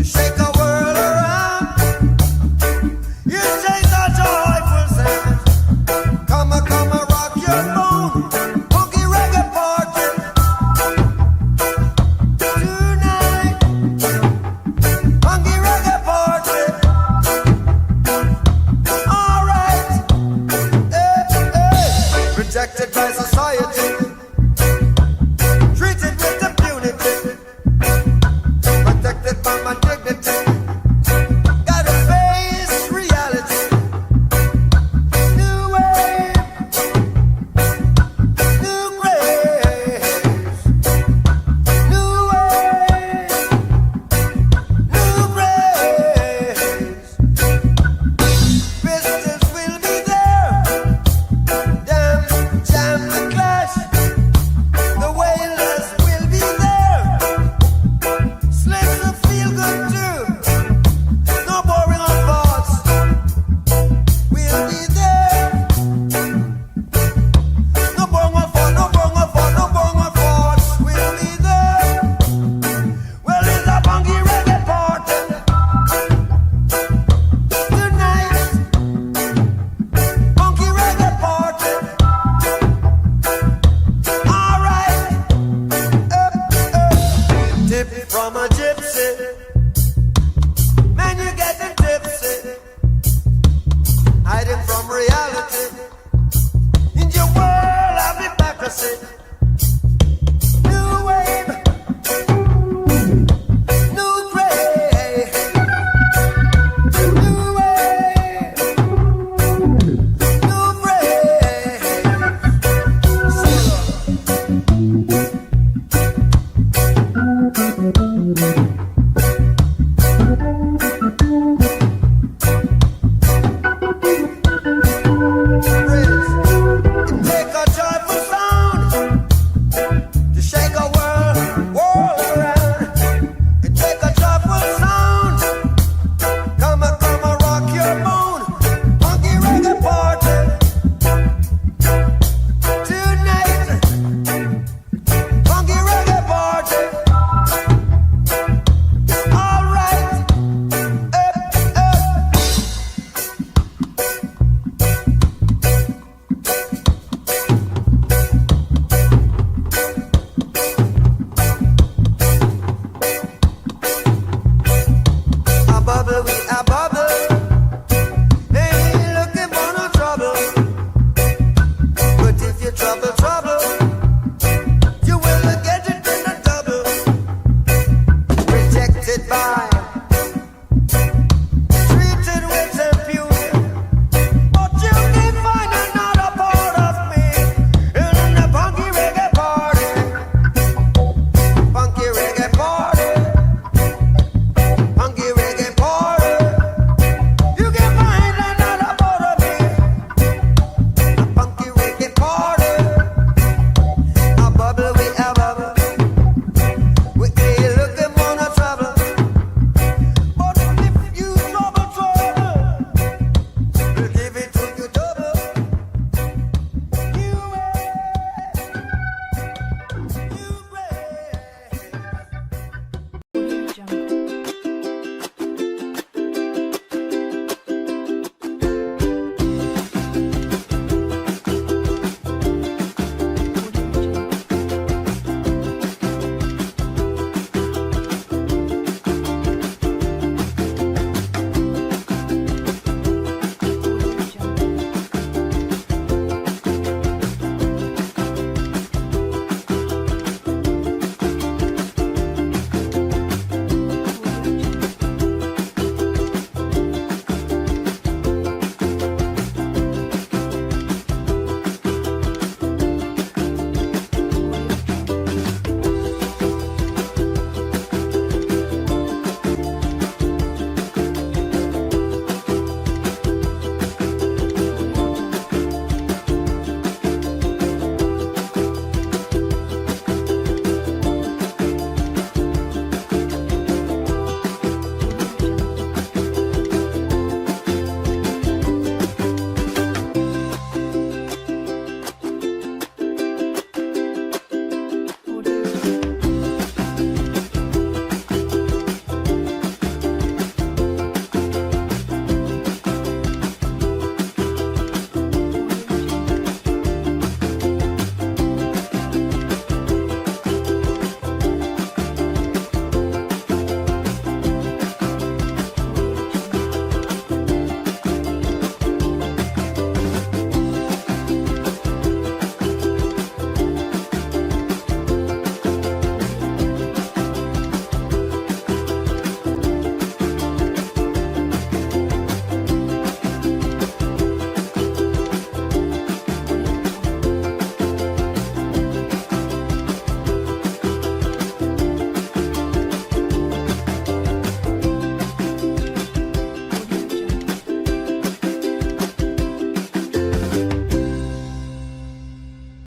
shake a world around. You say the joyful sound. Come a rock your bone. Punky Reggae Party tonight. Punky Reggae Party. All right. Rejected by society, treated with impunity, protected by my dignity. Gotta face reality. New wave, new craze. New wave, new craze. Visitors will be there. Jam the clash. The Wailers will be there. Slaves will feel good too. No boring on thoughts. We'll be there. No boring on thought, no boring on thought, no boring on thoughts. We'll be there. Well, it's a Punky Reggae Party tonight. Punky Reggae Party. All right. Tip from a gypsy. Man, you getting tipsy. Hiding from reality. In your world of hypocrisy.